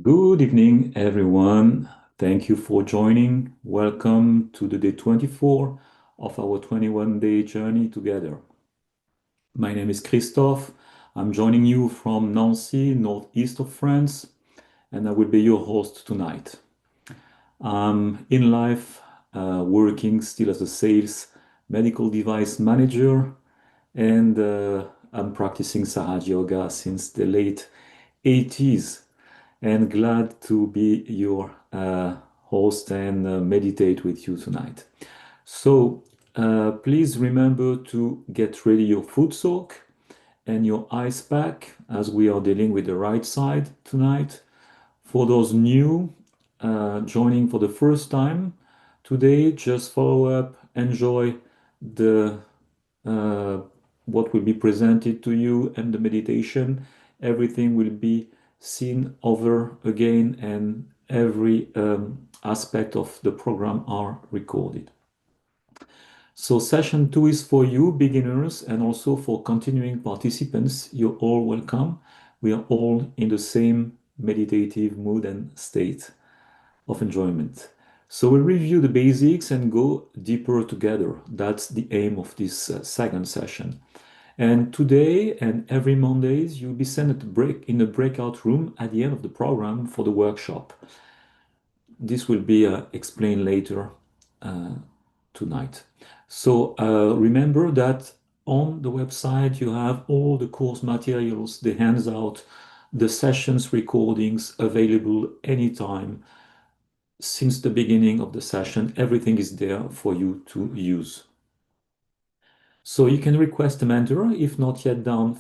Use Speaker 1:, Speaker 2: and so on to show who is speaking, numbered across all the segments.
Speaker 1: Good evening, everyone. Thank you for joining. Welcome to the day 24 of our 21-day journey together. My name is Christophe. I'm joining you from Nancy, northeast of France, and I will be your host tonight. I'm in life, working still as a sales medical device manager, and I'm practicing SahajaYoga since the late 80s and glad to be your host and meditate with you tonight. So please remember to get ready your foot soak and your ice pack as we are dealing with the right side tonight. For those new joining for the first time today, just follow up, enjoy the what will be presented to you and the meditation. Everything will be seen over again, and every aspect of the program are recorded. So session 2 is for you beginners and also for continuing participants. You're all welcome. We are all in the same meditative mood and state of enjoyment. So we'll review the basics and go deeper together. That's the aim of this second session. And today and every Mondays, you'll be sent in a breakout room at the end of the program for the workshop. This will be explained later tonight. So remember that on the website, you have all the course materials, the handout, the sessions recordings available anytime. Since the beginning of the session, everything is there for you to use. So you can request a mentor. If not yet done,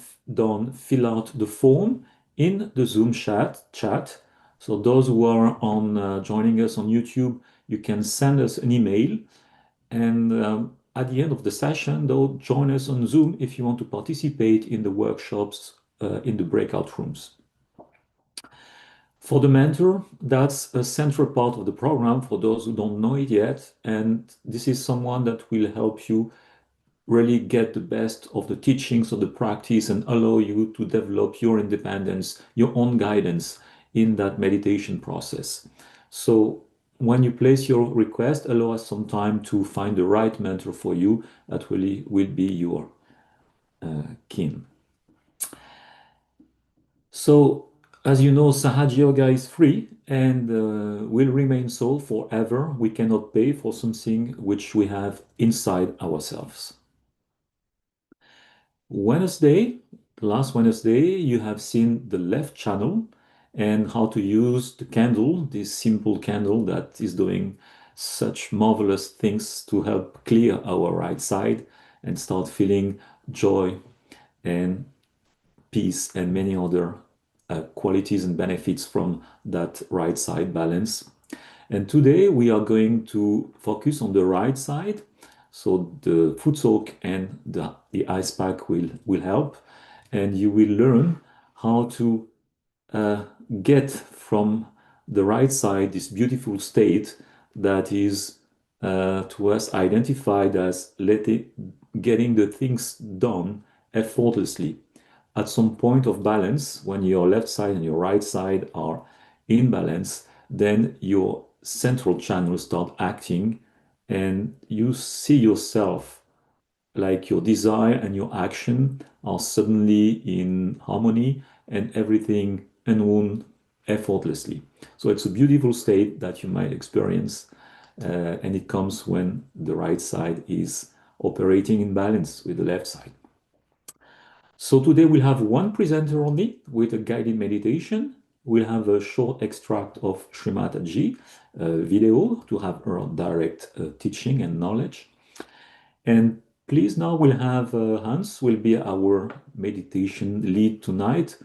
Speaker 1: fill out the form in the Zoom chat. So those who are on joining us on YouTube, you can send us an email. And at the end of the session, though, join us on Zoom if you want to participate in the workshops in the breakout rooms. For the mentor, that's a central part of the program for those who don't know it yet. And this is someone that will help you really get the best of the teachings of the practice and allow you to develop your independence, your own guidance in that meditation process. So when you place your request, allow us some time to find the right mentor for you that really will be your kin. So as you know, Sahaja Yoga is free and will remain so forever. We cannot pay for something which we have inside ourselves. Last Wednesday, you have seen the left channel and how to use the candle, this simple candle that is doing such marvelous things to help clear our right side and start feeling joy and peace and many other qualities and benefits from that right side balance. And today we are going to focus on the right side. So the foot soak and the ice pack will help. And you will learn how to get from the right side this beautiful state that is to us identified as getting the things done effortlessly. At some point of balance, when your left side and your right side are in balance, then your central channels start acting and you see yourself like your desire and your action are suddenly in harmony and everything unwound effortlessly. So it's a beautiful state that you might experience, and it comes when the right side is operating in balance with the left side. So today we'll have one presenter only with a guided meditation. We'll have a short extract of Shri Mataji video to have her direct teaching and knowledge. And please now we'll have Hans will be our meditation lead tonight.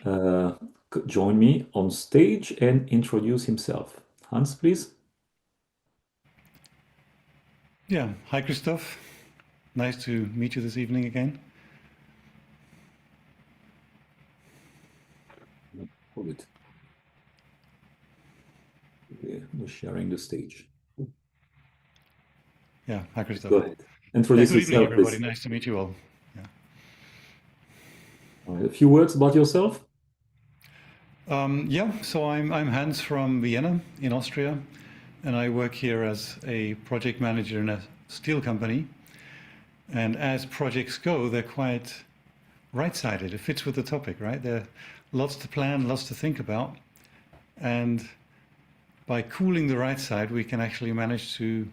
Speaker 1: Join me on stage and introduce himself. Hans, please.
Speaker 2: Yeah, hi Christophe. Nice to meet you this evening again.
Speaker 1: Good. We're sharing the stage.
Speaker 2: Yeah, hi Christophe.
Speaker 1: Go ahead.
Speaker 2: Yeah,
Speaker 1: Introduce
Speaker 2: good evening
Speaker 1: yourself,
Speaker 2: everybody.
Speaker 1: please.
Speaker 2: Nice to meet you all. Yeah.
Speaker 1: A few words about yourself.
Speaker 2: So I'm Hans from Vienna in Austria, and I work here as a project manager in a steel company. And as projects go, they're quite right-sided. It fits with the topic, right? There are lots to plan, lots to think about. And by cooling the right side, we can actually manage to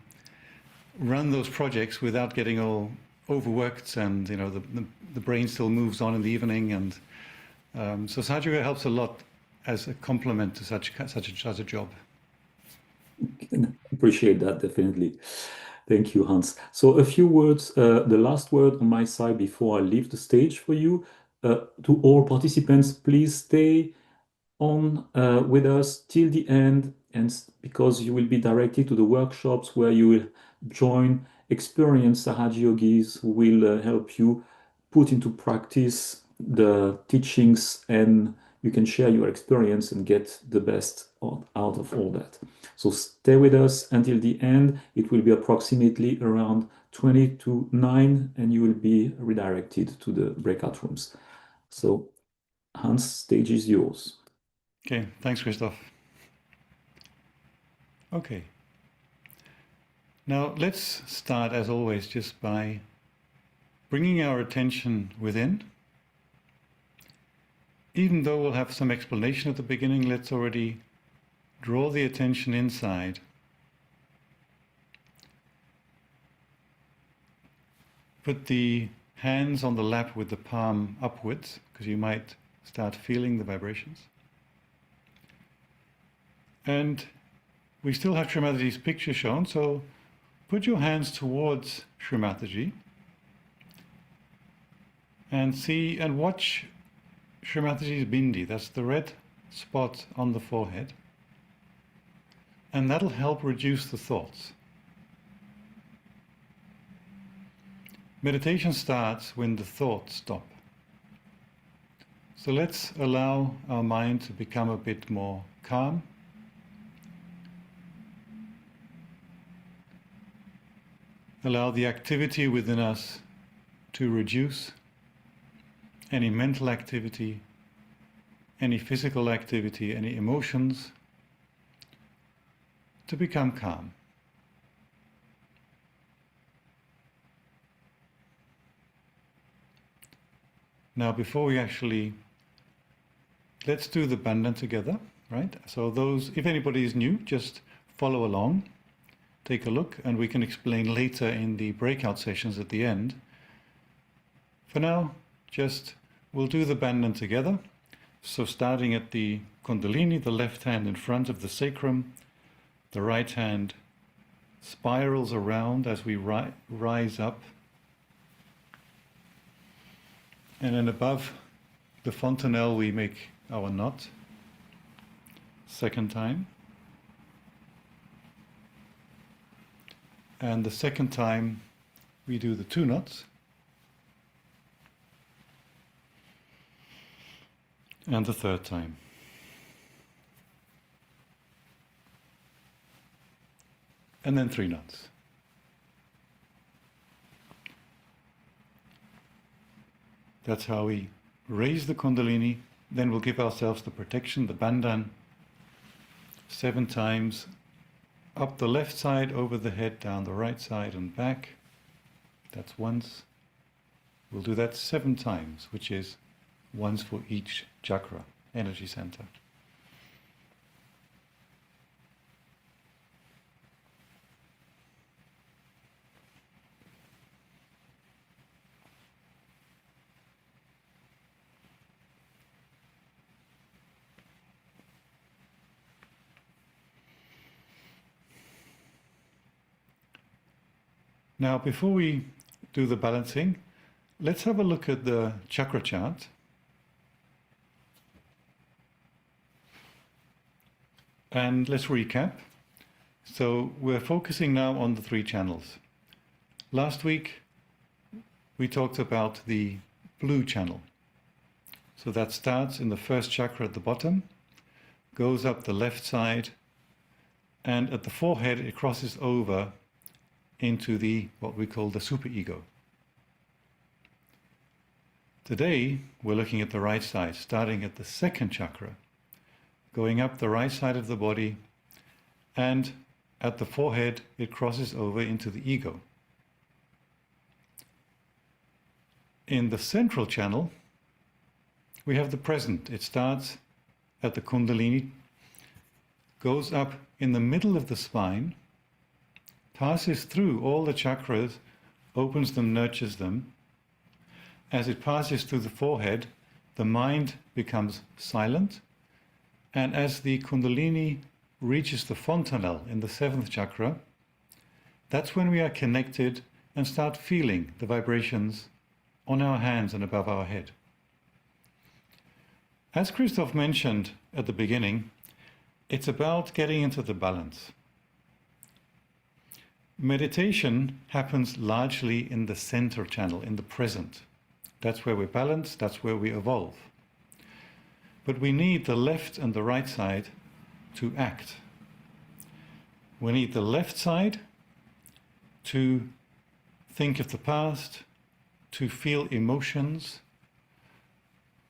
Speaker 2: run those projects without getting all overworked, and the brain still moves on in the evening. And so SahajaYoga helps a lot as a complement to such a job.
Speaker 1: Appreciate that, definitely. Thank you, Hans. So a few words, the last word on my side before I leave the stage for you. To all participants, please stay on with us till the end, and because you will be directed to the workshops where you will join experienced Sahaja Yogis who will help you put into practice the teachings, and you can share your experience and get the best out of all that. So stay with us until the end. It will be approximately around 20 to 9, and you will be redirected to the breakout rooms. So Hans, stage is yours.
Speaker 2: Okay, thanks, Christoph. Okay. Now let's start, as always, just by bringing our attention within. Even though we'll have some explanation at the beginning, let's already draw the attention inside. Put the hands on the lap with the palm upwards, because you might start feeling the vibrations. And we still have Shri Mataji's picture shown, so put your hands towards Shri Mataji and see and watch Shri Mataji's bindi. That's the red spot on the forehead. And that'll help reduce the thoughts. Meditation starts when the thoughts stop. So let's allow our mind to become a bit more calm. Allow the activity within us to reduce, any mental activity, any physical activity, any emotions, to become calm. Now, before we let's do the bandhan together, right? So if anybody is new, just follow along, take a look, and we can explain later in the breakout sessions at the end. For now, we'll do the bandhan together. So starting at the Kundalini, the left hand in front of the sacrum, the right hand spirals around as we rise up. And then above the fontanelle, we make our knot. Second time. And the second time, we do the 2 knots. And the third time. And then 3 knots. That's how we raise the Kundalini. Then we'll give ourselves the protection, the bandhan, 7 times up the left side, over the head, down the right side and back. That's once. We'll do that 7 times, which is once for each chakra, energy center. Now, before we do the balancing, let's have a look at the chakra chart. And let's recap. So we're focusing now on the 3 channels. Last week, we talked about the blue channel. So that starts in the first chakra at the bottom, goes up the left side, and at the forehead, it crosses over into what we call the superego. Today, we're looking at the right side, starting at the second chakra, going up the right side of the body, and at the forehead it crosses over into the ego. In the central channel, we have the present. It starts at the Kundalini, goes up in the middle of the spine, passes through all the chakras, opens them, nurtures them. As it passes through the forehead, the mind becomes silent, and as the Kundalini reaches the fontanelle in the 7th chakra, that's when we are connected and start feeling the vibrations on our hands and above our head. As Christoph mentioned at the beginning, it's about getting into the balance. Meditation happens largely in the center channel, in the present. That's where we're balanced, that's where we evolve. But we need the left and the right side to act. We need the left side to think of the past, to feel emotions,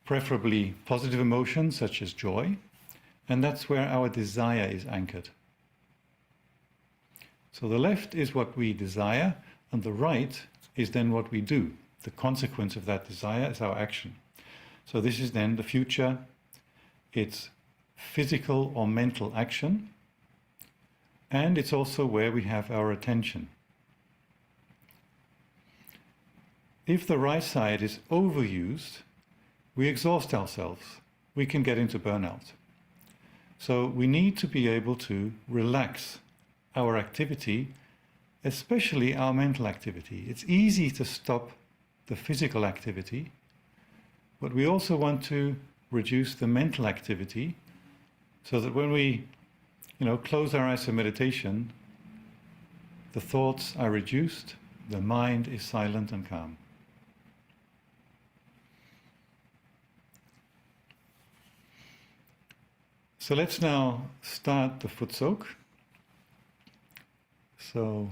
Speaker 2: preferably positive emotions such as joy, and that's where our desire is anchored. So the left is what we desire, and the right is then what we do. The consequence of that desire is our action. So this is then the future. It's physical or mental action, and it's also where we have our attention. If the right side is overused, we exhaust ourselves. We can get into burnout. So we need to be able to relax our activity, especially our mental activity. It's easy to stop the physical activity, but we also want to reduce the mental activity so that when we close our eyes for meditation, the thoughts are reduced, the mind is silent and calm. So let's now start the foot soak. So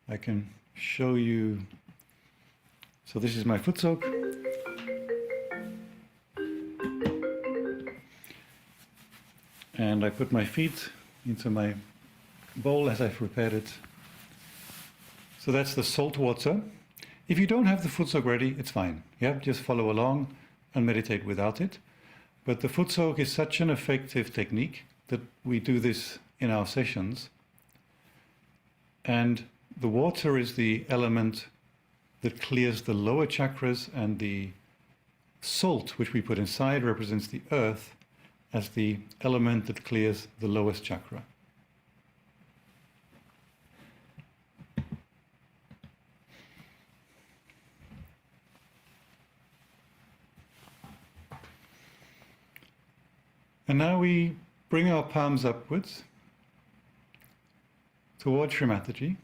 Speaker 2: I can show you. So this is my foot soak. And I put my feet into my bowl as I've prepared it. So that's the salt water. If you don't have the foot soak ready, it's fine. Yeah, just follow along and meditate without it. But the foot soak is such an effective technique that we do this in our sessions. And the water is the element that clears the lower chakras, and the salt, which we put inside, represents the earth as the element that clears the lowest chakra. And now we bring our palms upwards towards Shri Mataji.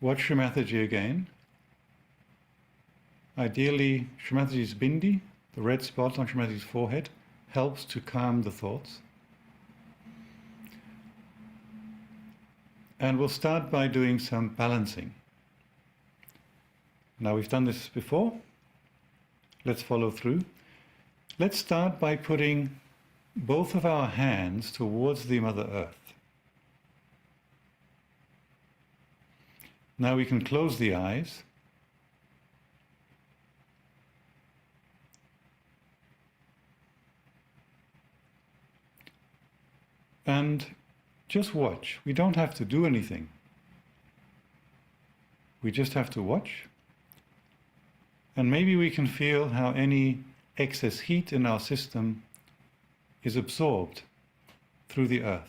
Speaker 2: Watch Shri Mataji again. Ideally, Shri Mataji's bindi, the red spot on Shri Mataji's forehead, helps to calm the thoughts. And we'll start by doing some balancing. Now we've done this before. Let's follow through. Let's start by putting both of our hands towards the Mother Earth. Now we can close the eyes. And just watch. We don't have to do anything. We just have to watch. And maybe we can feel how any excess heat in our system is absorbed through the earth.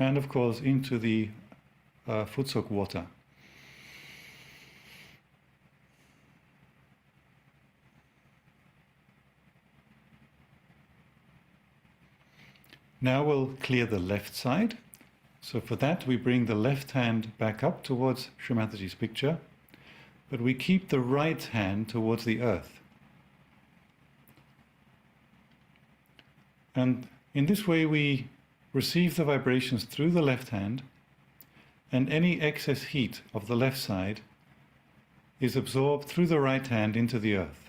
Speaker 2: And of course into the foot soak water. Now we'll clear the left side. So for that we bring the left hand back up towards Shri Mataji's picture, but we keep the right hand towards the earth. And in this way we receive the vibrations through the left hand, and any excess heat of the left side is absorbed through the right hand into the earth.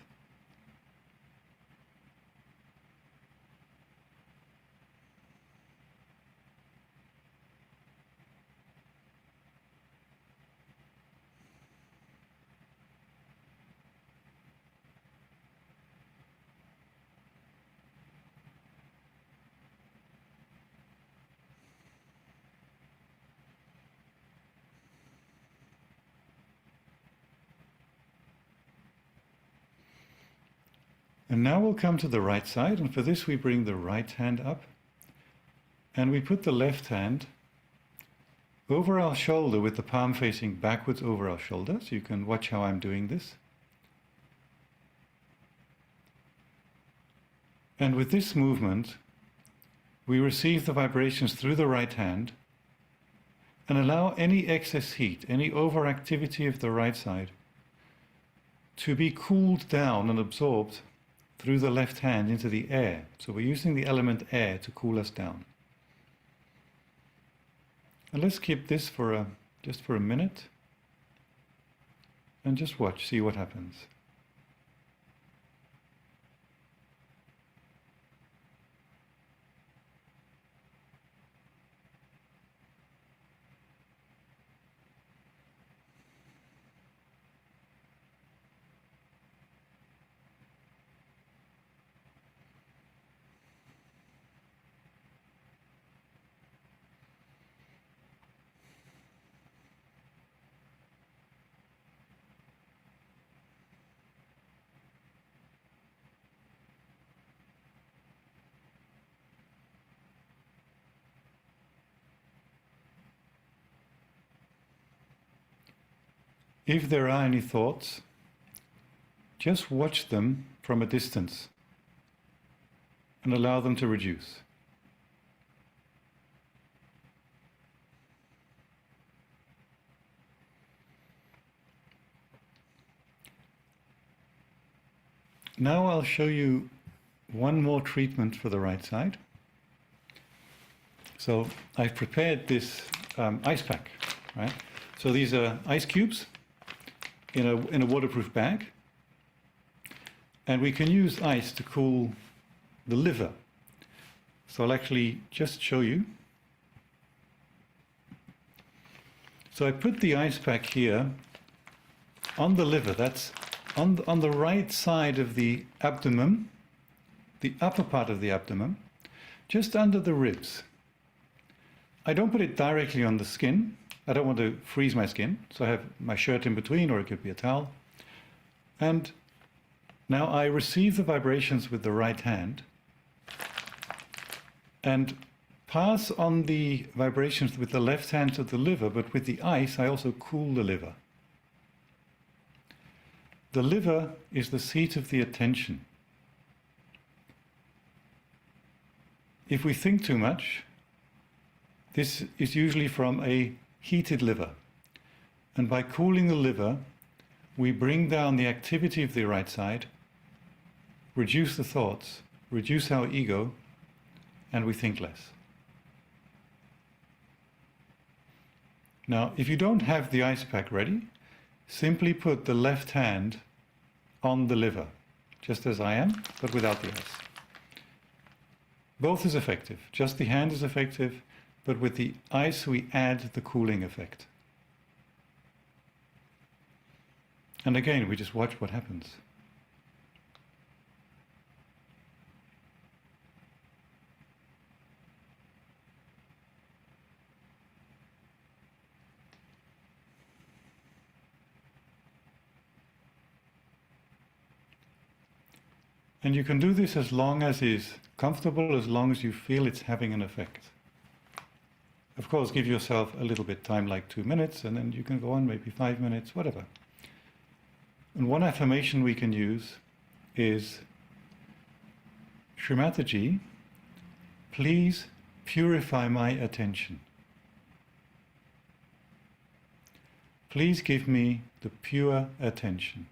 Speaker 2: And now we'll come to the right side, and for this we bring the right hand up, and we put the left hand over our shoulder with the palm facing backwards over our shoulder, so you can watch how I'm doing this. And with this movement, we receive the vibrations through the right hand and allow any excess heat, any overactivity of the right side, to be cooled down and absorbed through the left hand into the air. So we're using the element air to cool us down. And let's keep this for just for a minute and just watch, see what happens. If there are any thoughts, just watch them from a distance and allow them to reduce. Now I'll show you one more treatment for the right side. So I've prepared this ice pack, right? So these are ice cubes in a waterproof bag, and we can use ice to cool the liver. So I'll actually just show you. So I put the ice pack here on the liver. That's on the right side of the abdomen, the upper part of the abdomen, just under the ribs. I don't put it directly on the skin. I don't want to freeze my skin, so I have my shirt in between, or it could be a towel. And now I receive the vibrations with the right hand and pass on the vibrations with the left hand to the liver, but with the ice I also cool the liver. The liver is the seat of the attention. If we think too much, this is usually from a heated liver. And by cooling the liver, we bring down the activity of the right side, reduce the thoughts, reduce our ego, and we think less. Now, if you don't have the ice pack ready, simply put the left hand on the liver, just as I am, but without the ice. Both is effective. Just the hand is effective, but with the ice we add the cooling effect. And again, we just watch what happens. And you can do this as long as is comfortable, as long as you feel it's having an effect. Of course, give yourself a little bit time, like 2 minutes, and then you can go on maybe 5 minutes, whatever. And one affirmation we can use is, Shri Mataji, please purify my attention. Please give me the pure attention.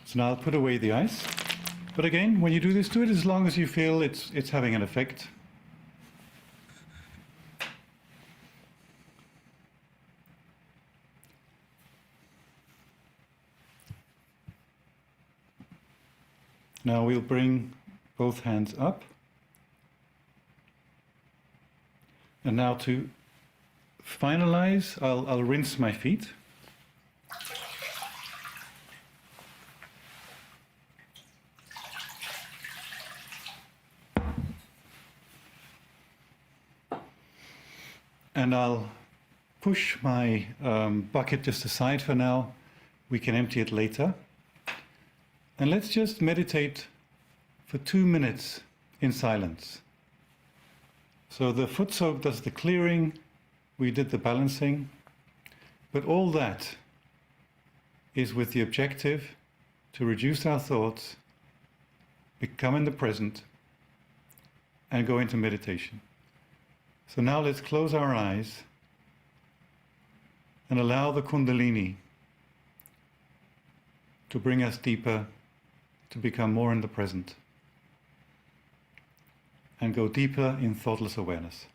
Speaker 2: So now I'll put away the ice. But again, when you do this, do it as long as you feel it's having an effect. Now we'll bring both hands up. And now to finalize, I'll rinse my feet. And I'll push my bucket just aside for now. We can empty it later. And let's just meditate for 2 minutes in silence. So the foot soak does the clearing, we did the balancing, but all that is with the objective to reduce our thoughts, become in the present, and go into meditation. So now let's close our eyes and allow the Kundalini to bring us deeper, to become more in the present, and go deeper in thoughtless awareness.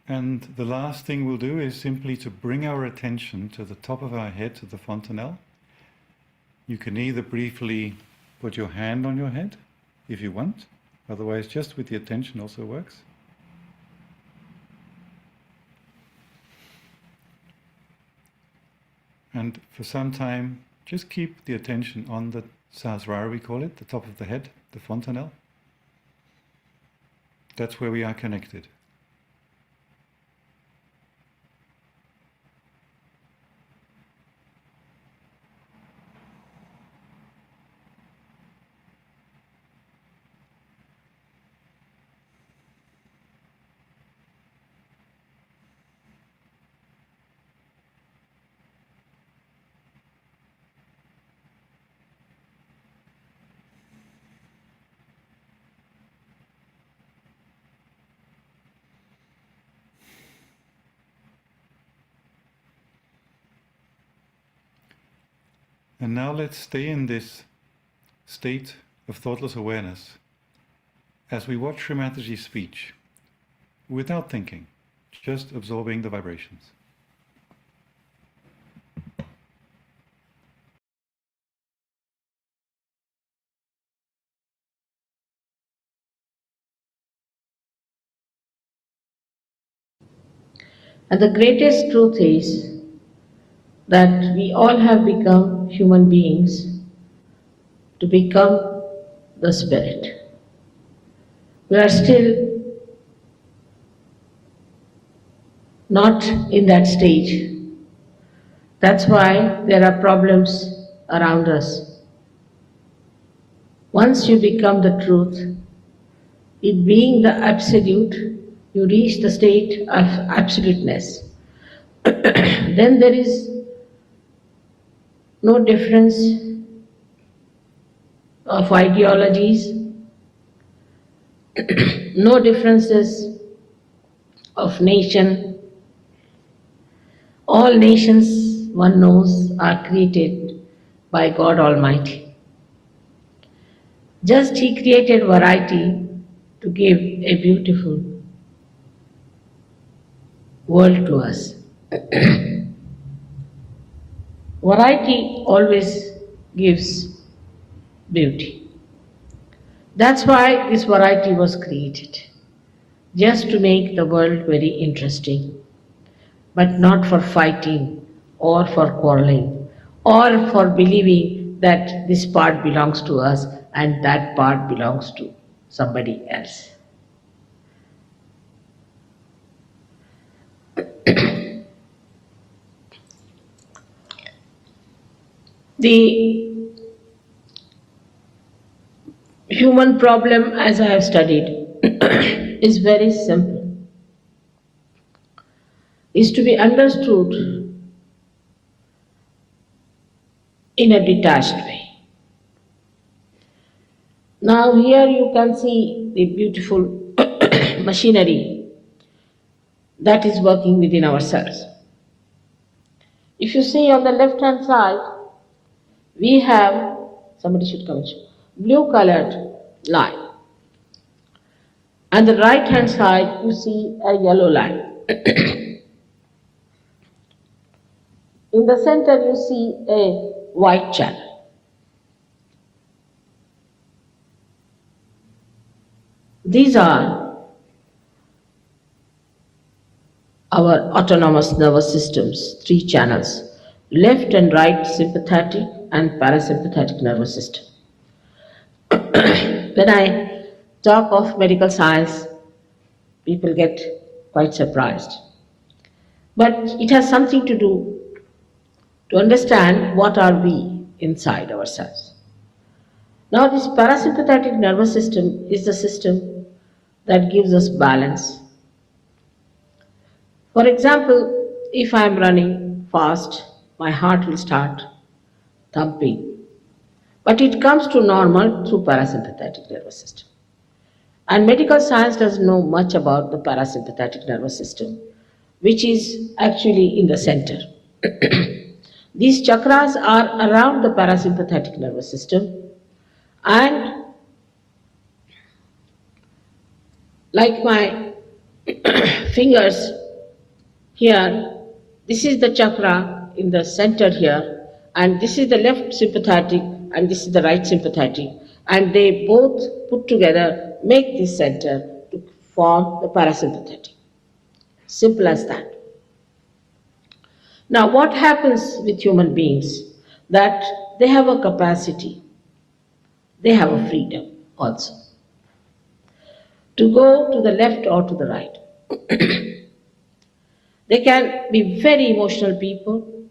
Speaker 2: And the last thing we'll do is simply to bring our attention to the top of our head, to the fontanelle. You can either briefly put your hand on your head, if you want, otherwise just with the attention also works. And for some time, just keep the attention on the Sahasrara, we call it, the top of the head, the fontanelle. That's where we are connected. And now let's stay in this state of thoughtless awareness as we watch Shri Mataji's speech, without thinking, just absorbing the vibrations.
Speaker 3: And the greatest truth is that we all have become human beings to become the spirit. We are still not in that stage. That's why there are problems around us. Once you become the truth, it being the absolute, you reach the state of absoluteness. Then there is no difference of ideologies, no differences of nation. All nations, one knows, are created by God Almighty. Just He created variety to give a beautiful world to us. Variety always gives beauty. That's why this variety was created, just to make the world very interesting, but not for fighting or for quarreling or for believing that this part belongs to us and that part belongs to somebody else. The human problem, as I have studied, is very simple, is to be understood in a detached way. Now here you can see the beautiful machinery that is working within ourselves. If you see on the left hand side, we have, somebody should come and show, blue colored line. And the right hand side you see a yellow line. In the center you see a white channel. These are our autonomous nervous systems, 3 channels, left and right sympathetic and parasympathetic nervous system. When I talk of medical science, people get quite surprised. But it has something to do to understand what are we inside ourselves. Now this parasympathetic nervous system is the system that gives us balance. For example, if I am running fast, my heart will start thumping. But it comes to normal through parasympathetic nervous system. And medical science doesn't know much about the parasympathetic nervous system, which is actually in the center. These chakras are around the parasympathetic nervous system, and like my fingers here, this is the chakra in the center here, and this is the left sympathetic and this is the right sympathetic, and they both put together make this center to form the parasympathetic. Simple as that. Now what happens with human beings? That they have a capacity, they have a freedom also to go to the left or to the right. They can be very emotional people.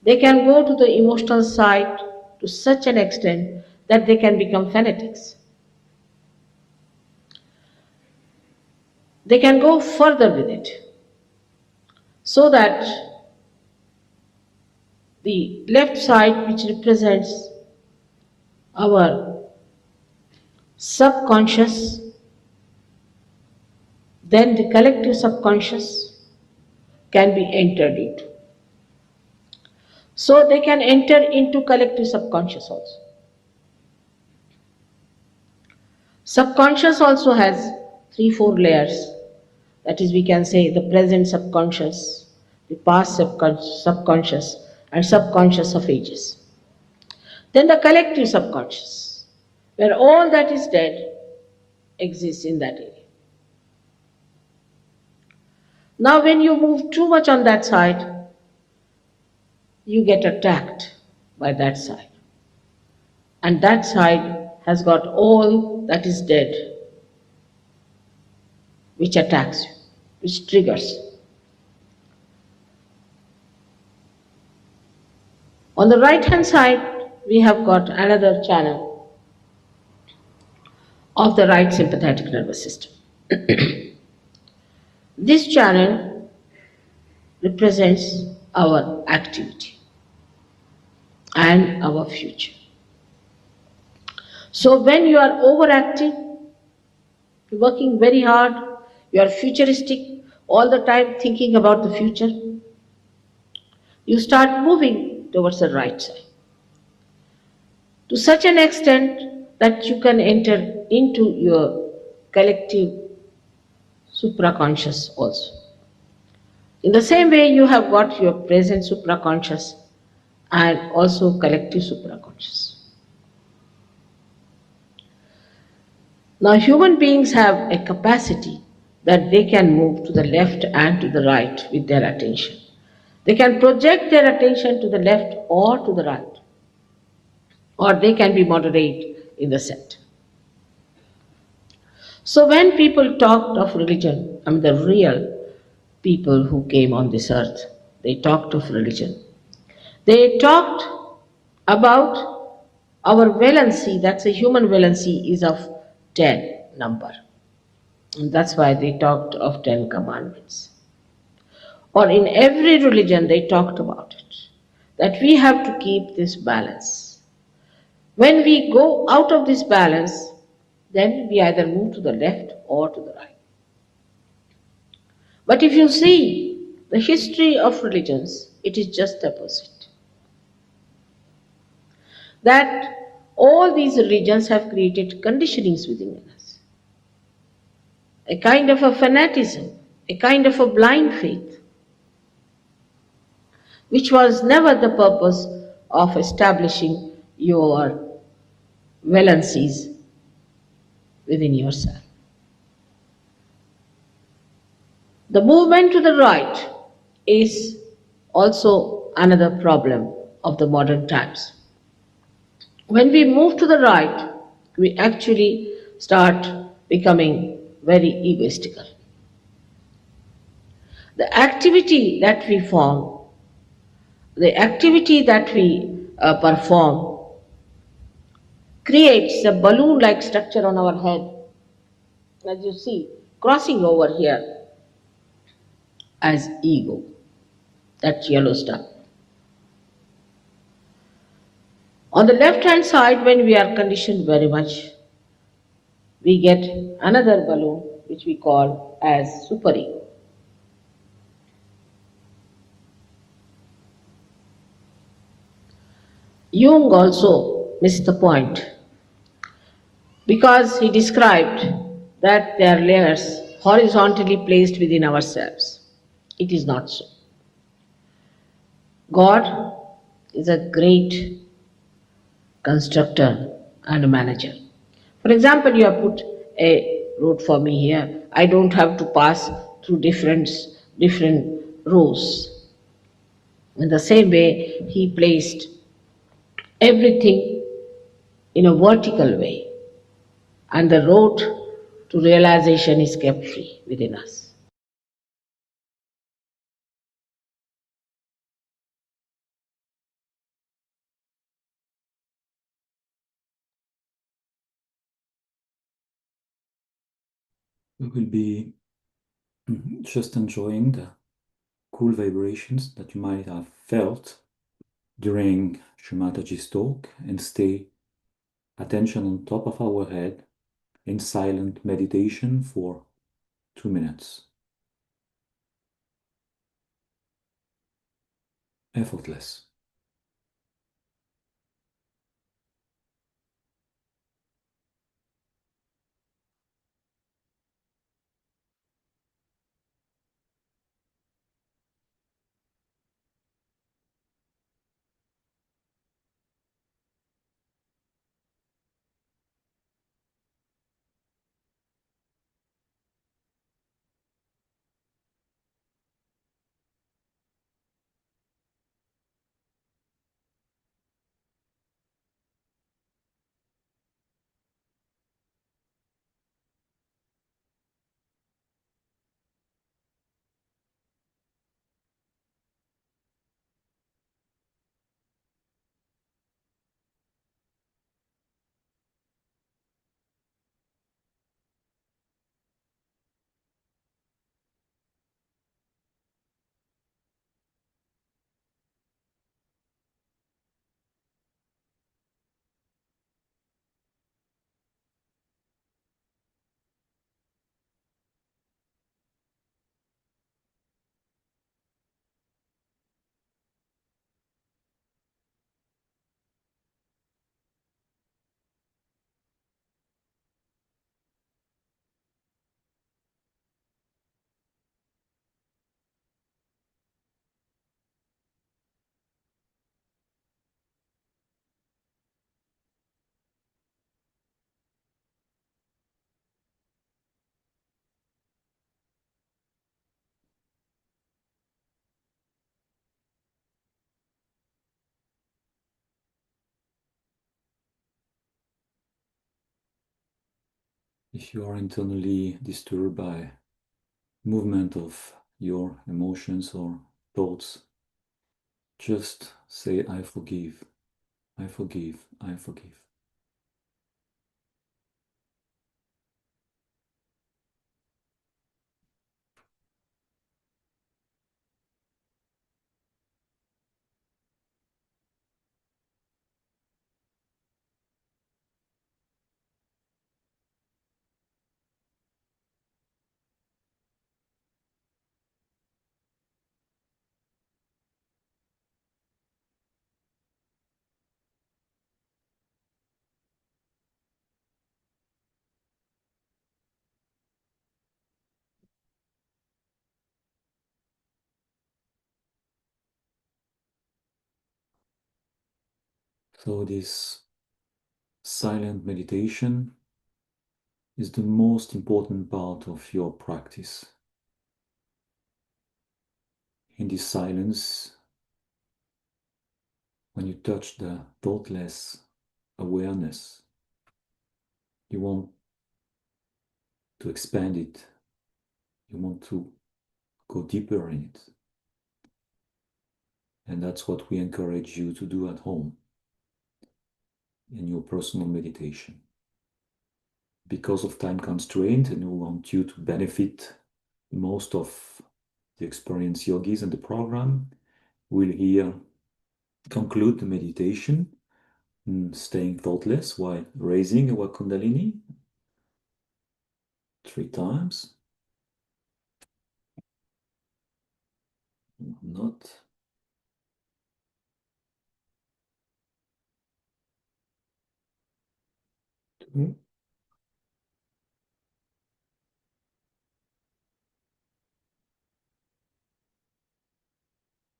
Speaker 3: They can go to the emotional side to such an extent that they can become fanatics. They can go further with it, so that the left side, which represents our subconscious, then the collective subconscious can be entered into. So they can enter into collective subconscious also. Subconscious also has 3-4 layers. That is, we can say the present subconscious, the past subconscious, and subconscious of ages. Then the collective subconscious, where all that is dead exists in that area. Now when you move too much on that side, you get attacked by that side. And that side has got all that is dead, which attacks you, which triggers. On the right hand side, we have got another channel of the right sympathetic nervous system. This channel represents our activity and our future. So when you are overactive, you're working very hard, you are futuristic, all the time thinking about the future, you start moving towards the right side, to such an extent that you can enter into your collective supraconscious also. In the same way, you have got your present supraconscious and also collective supraconscious. Now, human beings have a capacity that they can move to the left and to the right with their attention. They can project their attention to the left or to the right, or they can be moderate in the center. So, when people talked of religion, I mean the real people who came on this earth, they talked of religion. They talked about our valency, that's a human valency, is of 10 number. And that's why they talked of 10 commandments. Or in every religion, they talked about it, that we have to keep this balance. When we go out of this balance, then we either move to the left or to the right. But if you see the history of religions, it is just the opposite. That all these religions have created conditionings within us, a kind of a fanaticism, a kind of a blind faith, which was never the purpose of establishing your valencies within yourself. The movement to the right is also another problem of the modern times. When we move to the right, we actually start becoming very egoistical. The activity that we form, the activity that we perform, creates a balloon like structure on our head, as you see, crossing over here as ego, that yellow stuff. On the left hand side, when we are conditioned very much, we get another balloon which we call as superego. Jung also missed the point because he described that there are layers horizontally placed within ourselves. It is not so. God is a great constructor and manager. For example, you have put a road for me here. I don't have to pass through different rows. In the same way, he placed everything in a vertical way, and the road to realization is kept free within us.
Speaker 1: We will be just enjoying the cool vibrations that you might have felt during Shri Mataji's talk and stay attention on top of our head in silent meditation for 2 minutes. Effortless. If you are internally disturbed by movement of your emotions or thoughts, just say, I forgive, I forgive, I forgive. So this silent meditation is the most important part of your practice. In this silence, when you touch the thoughtless awareness, you want to expand it, you want to go deeper in it. And that's what we encourage you to do at home in your personal meditation. Because of time constraint, and we want you to benefit most of the experienced yogis in the program, we'll here conclude the meditation, staying thoughtless while raising our Kundalini 3 times. Not. Two.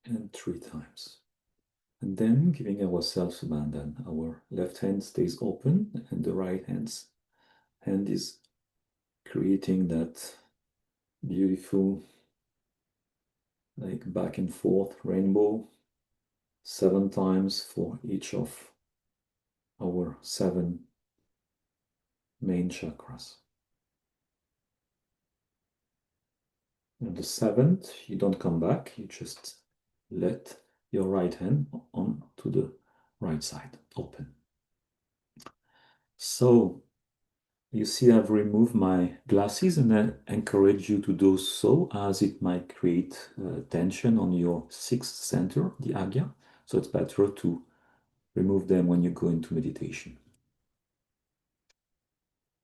Speaker 1: And 3 times. And then giving ourselves abandon. Our left hand stays open and the right hand is creating that beautiful, like back and forth rainbow, 7 times for each of our 7 main chakras. And the 7th, you don't come back, you just let your right hand on to the right side, open. So you see I've removed my glasses and I encourage you to do so, as it might create tension on your 6th center, the Agya. So it's better to remove them when you go into meditation.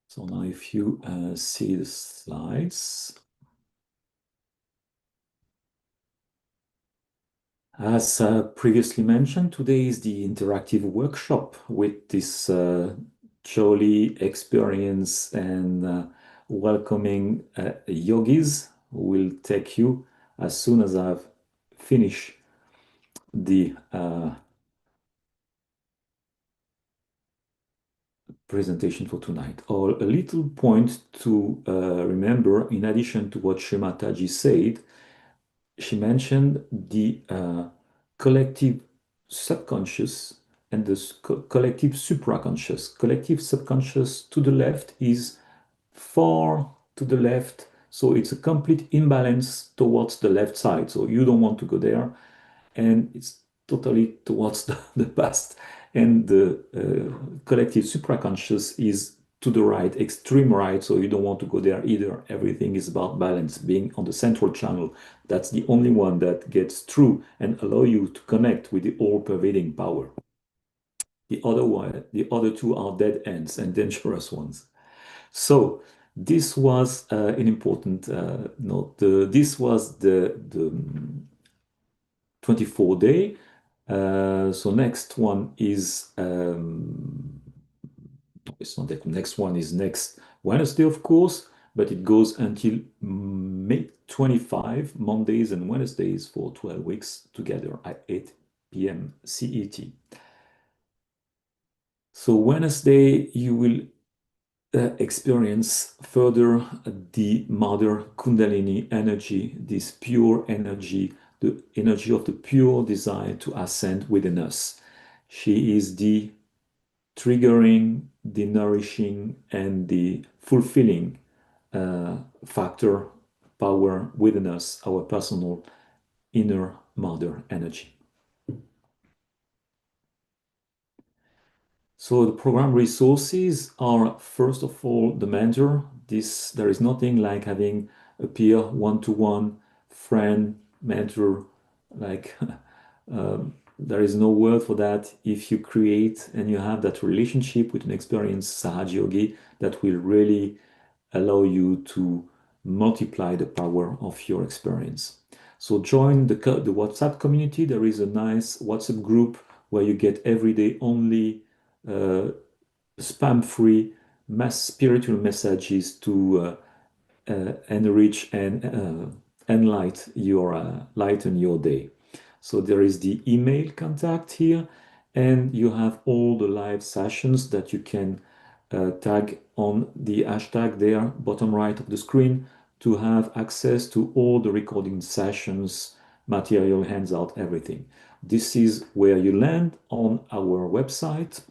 Speaker 1: So now if you see the slides, as previously mentioned, today is the interactive workshop with this jolly experience and welcoming yogis who will take you as soon as I've finished the presentation for tonight. Or a little point to remember, in addition to what Shri Mataji said, she mentioned the collective subconscious and the collective supraconscious. Collective subconscious to the left is far to the left, so it's a complete imbalance towards the left side. So you don't want to go there, and it's totally towards the past. And the collective supraconscious is to the right, extreme right, so you don't want to go there either. Everything is about balance, being on the central channel. That's the only one that gets through and allow you to connect with the all-pervading power. The other two are dead ends and dangerous ones. So this was an important note. This was the 24-day. So next one is it's not that next one is next Wednesday, of course, but it goes until May 25, Mondays and Wednesdays for 12 weeks together at 8 p.m. CET. So Wednesday, you will experience further the Mother Kundalini energy, this pure energy, the energy of the pure desire to ascend within us. She is the triggering the nourishing and the fulfilling factor power within us, our personal inner mother energy. So the program resources are, first of all, the mentor. There is nothing like having a peer, one-to-one friend, mentor, like there is no word for that. If you create and you have that relationship with an experienced Sahaja Yogi, that will really allow you to multiply the power of your experience. So join the WhatsApp community. There is a nice WhatsApp group where you get every day only spam-free spiritual messages to enrich and lighten your day. So there is the email contact here, and you have all the live sessions that you can tag on the hashtag there, bottom right of the screen, to have access to all the recording sessions, material, hands-out, everything. This is where you land on our website,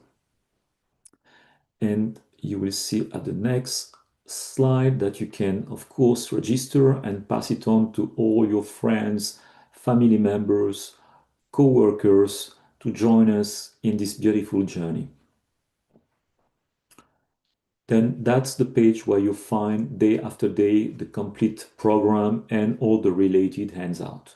Speaker 1: and you will see at the next slide that you can, of course, register and pass it on to all your friends, family members, co-workers to join us in this beautiful journey. Then that's the page where you find day after day the complete program and all the related hands-out.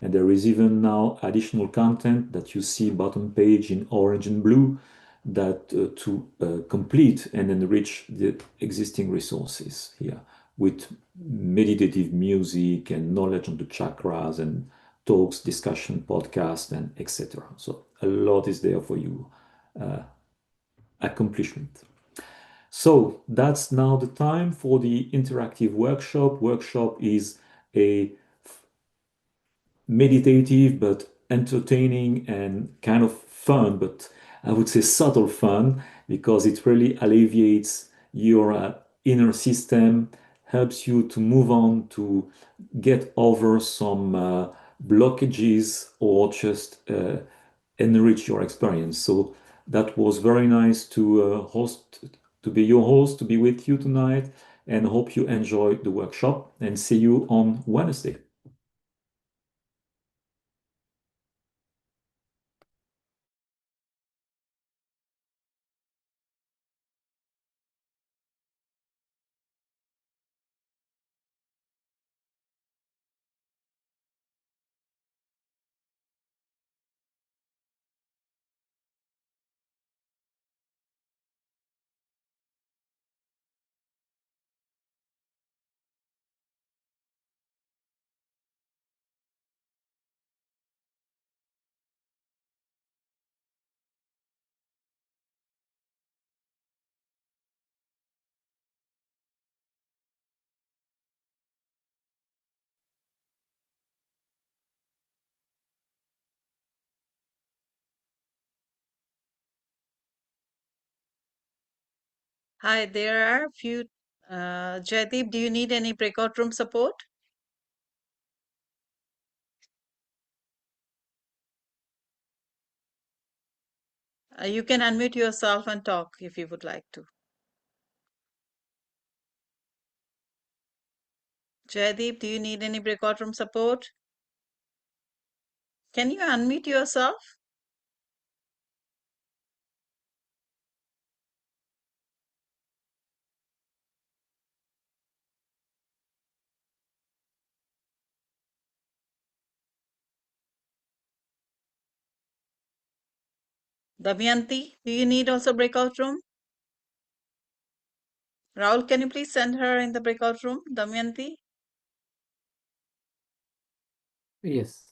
Speaker 1: And there is even now additional content that you see bottom page in orange and blue that to complete and enrich the existing resources here with meditative music and knowledge on the chakras and talks, discussion, podcast, and etc. So a lot is there for you. Accomplishment. So that's now the time for the interactive workshop. Workshop is a meditative but entertaining and kind of fun, but I would say subtle fun, because it really alleviates your inner system, helps you to move on, to get over some blockages, or just enrich your experience. So that was very nice to to be your host, to be with you tonight, and hope you enjoy the workshop, and see you on Wednesday.
Speaker 4: Hi, there are a few. Jaideep, do you need any breakout room support? You can unmute yourself and talk if you would like to. Jaideep, do you need any breakout room support? Can you unmute yourself? Damayanti, do you need also breakout room? Rahul, can you please send her in the breakout room? Damayanti?
Speaker 5: Yes.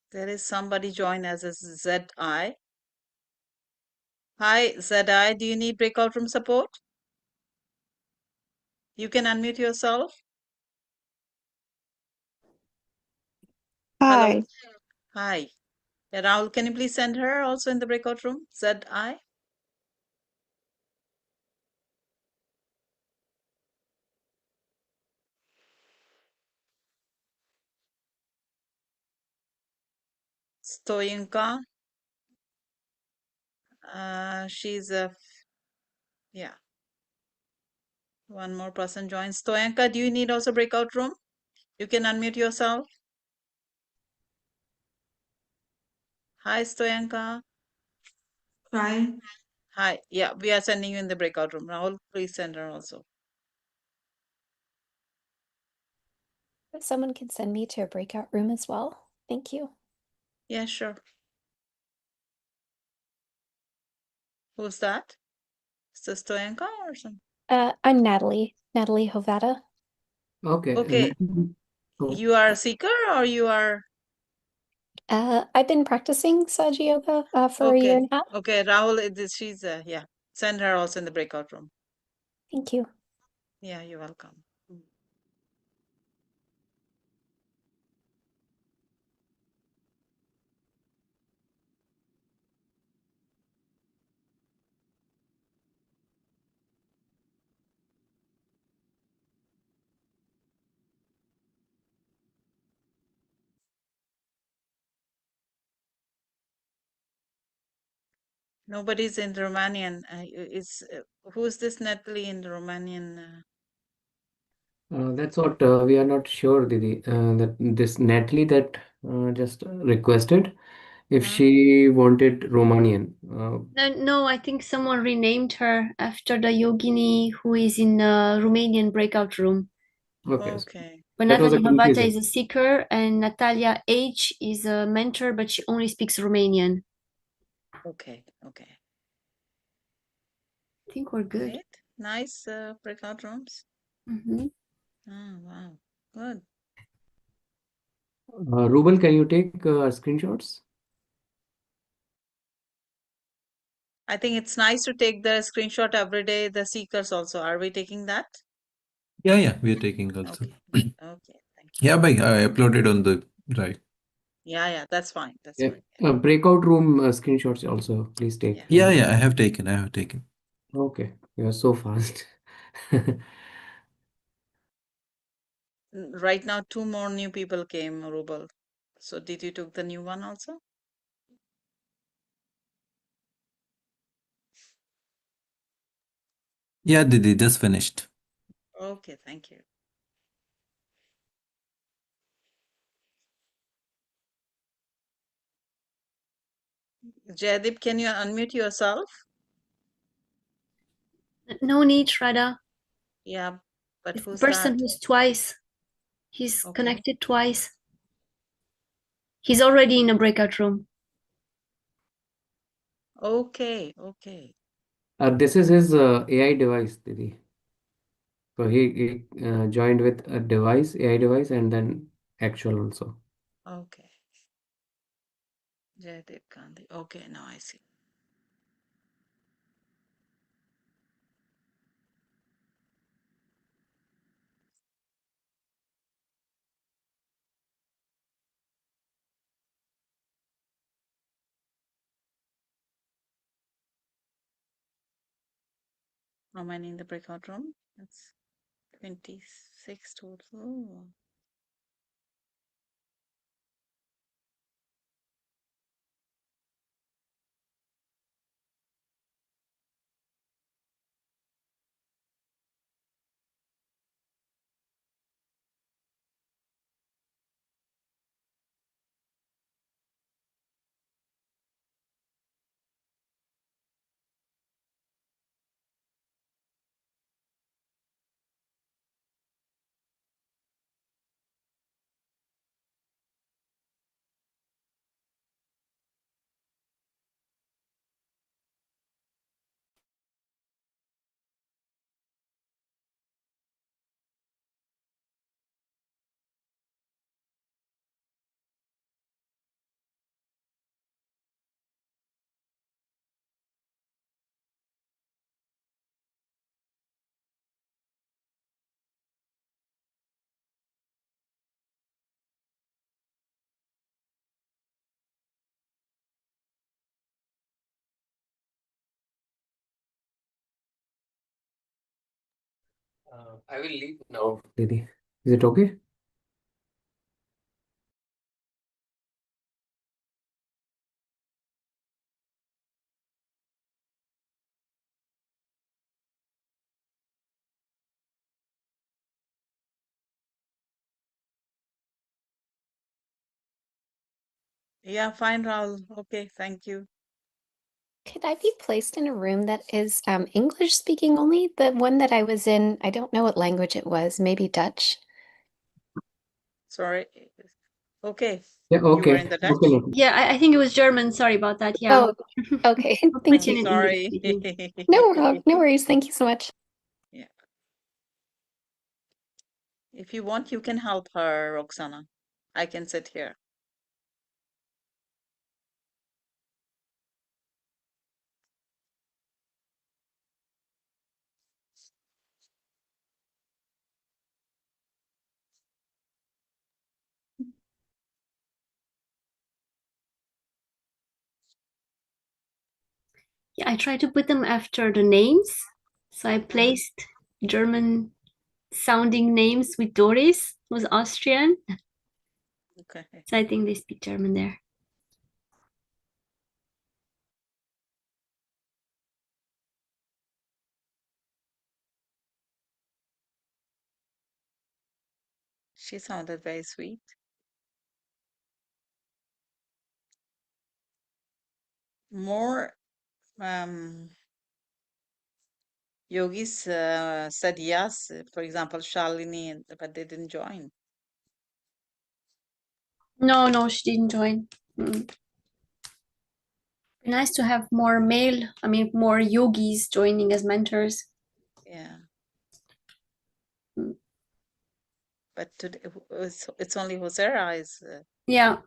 Speaker 4: There is somebody join as a ZI. Hi, ZI, do you need breakout room support? You can unmute yourself. Hello.
Speaker 6: Hi.
Speaker 4: Hi. Yeah, Rahul, can you please send her also in the breakout room? ZI? Stoyanka. She's a, yeah. One more person joins. Stoyanka, do you need also breakout room? You can unmute yourself. Hi, Stoyanka.
Speaker 7: Hi.
Speaker 4: Hi. Yeah, we are sending you in the breakout room. Rahul, please send her also.
Speaker 6: If someone can send me to a breakout room as well. Thank you.
Speaker 4: Yeah, sure. Who's that? Is this Stoyanka or something?
Speaker 6: I'm Natalie Hovada.
Speaker 5: Okay.
Speaker 4: Okay.
Speaker 5: Oh,
Speaker 4: You are a seeker or you are?
Speaker 6: I've been practicing SahajaYoga for a year
Speaker 4: Okay.
Speaker 6: and a half.
Speaker 4: Okay, Rahul, she's, yeah. Send her also in the breakout room.
Speaker 6: Thank you.
Speaker 4: Yeah, you're welcome. Nobody's in Romanian. Who's this Natalie in the Romanian?
Speaker 5: that's what we are not sure, Didi. That this Natalie that just requested if she wanted Romanian.
Speaker 7: No, I think someone renamed her after the yogini who is in a Romanian breakout room.
Speaker 5: Okay.
Speaker 4: Okay.
Speaker 7: But
Speaker 5: That was a
Speaker 7: Natalie Havata
Speaker 5: confusion.
Speaker 7: is a seeker and Natalia H is a mentor, but she only speaks Romanian.
Speaker 4: Okay. Okay.
Speaker 7: I think we're good.
Speaker 4: Great. Nice breakout rooms.
Speaker 7: Mhm.
Speaker 4: Oh, wow. Good.
Speaker 5: Rubel, can you take screenshots?
Speaker 4: I think it's nice to take the screenshot every day. The seekers also. Are we taking that?
Speaker 8: Yeah, we are taking also.
Speaker 4: Okay. Okay. Thank you.
Speaker 8: Yeah, bhai, I uploaded on the drive.
Speaker 4: Yeah. That's fine. That's
Speaker 5: Yeah.
Speaker 4: fine.
Speaker 5: Breakout room screenshots also, please take.
Speaker 4: Yeah.
Speaker 8: Yeah, I have taken.
Speaker 5: Okay. You are so fast.
Speaker 4: Right now, 2 more new people came, Rubal. So did you took the new one also?
Speaker 8: Yeah, Didi, just finished.
Speaker 4: Okay. Thank you. Jaydeep, can you unmute yourself?
Speaker 7: No need, Shraddha.
Speaker 4: Yeah. But
Speaker 7: It's the
Speaker 4: who's
Speaker 7: person
Speaker 4: that?
Speaker 7: who's twice. He's
Speaker 4: Okay.
Speaker 7: connected twice. He's already in a breakout room.
Speaker 4: Okay. Okay.
Speaker 5: This is his AI device, Didi. So he joined with a device, AI device, and then actual also.
Speaker 4: Okay. Jaydeep Gandhi. Okay. Now I see. How many in the breakout room? That's 26 total.
Speaker 5: I will leave now, Didi. Is it okay?
Speaker 4: Yeah, fine, Rahul. Okay, thank you.
Speaker 6: Could I be placed in a room that is English speaking only? The one that I was in, I don't know what language it was, maybe Dutch.
Speaker 4: Sorry. Okay.
Speaker 5: Yeah,
Speaker 4: You were
Speaker 5: okay.
Speaker 4: in the Dutch?
Speaker 5: Okay, Nikki.
Speaker 7: Yeah, I think it was German. Sorry about that. Yeah.
Speaker 6: Oh, okay.
Speaker 7: I'll
Speaker 6: Thank
Speaker 7: put you
Speaker 6: you.
Speaker 7: in English
Speaker 4: Sorry.
Speaker 7: speaking.
Speaker 6: No worries. Thank you so much.
Speaker 4: Yeah. If you want, you can help her, Roxana. I can sit here.
Speaker 7: Yeah, I try to put them after the names. So I placed German sounding names with Doris, who's Austrian.
Speaker 4: Okay.
Speaker 7: So I think they speak German there.
Speaker 4: She sounded very sweet. More yogis said yes, for example, Shalini, but they didn't join.
Speaker 7: No, she didn't join. Nice to have more more yogis joining as mentors.
Speaker 4: Yeah. But today it's only Hosera is.
Speaker 7: Yeah.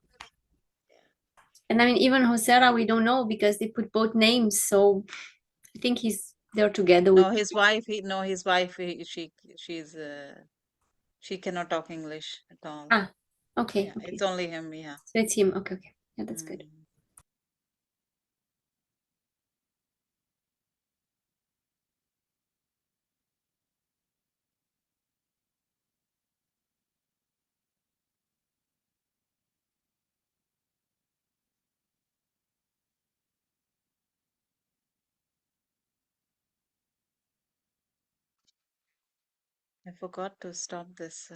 Speaker 7: And I mean, even Hosera, we don't know because they put both names. So I think they're together with.
Speaker 4: No, his wife. His wife. She cannot talk English at all.
Speaker 7: Ah, okay.
Speaker 4: Yeah,
Speaker 7: Okay.
Speaker 4: it's only him. Yeah.
Speaker 7: So it's him. Okay. Yeah, that's good.
Speaker 4: I forgot to stop this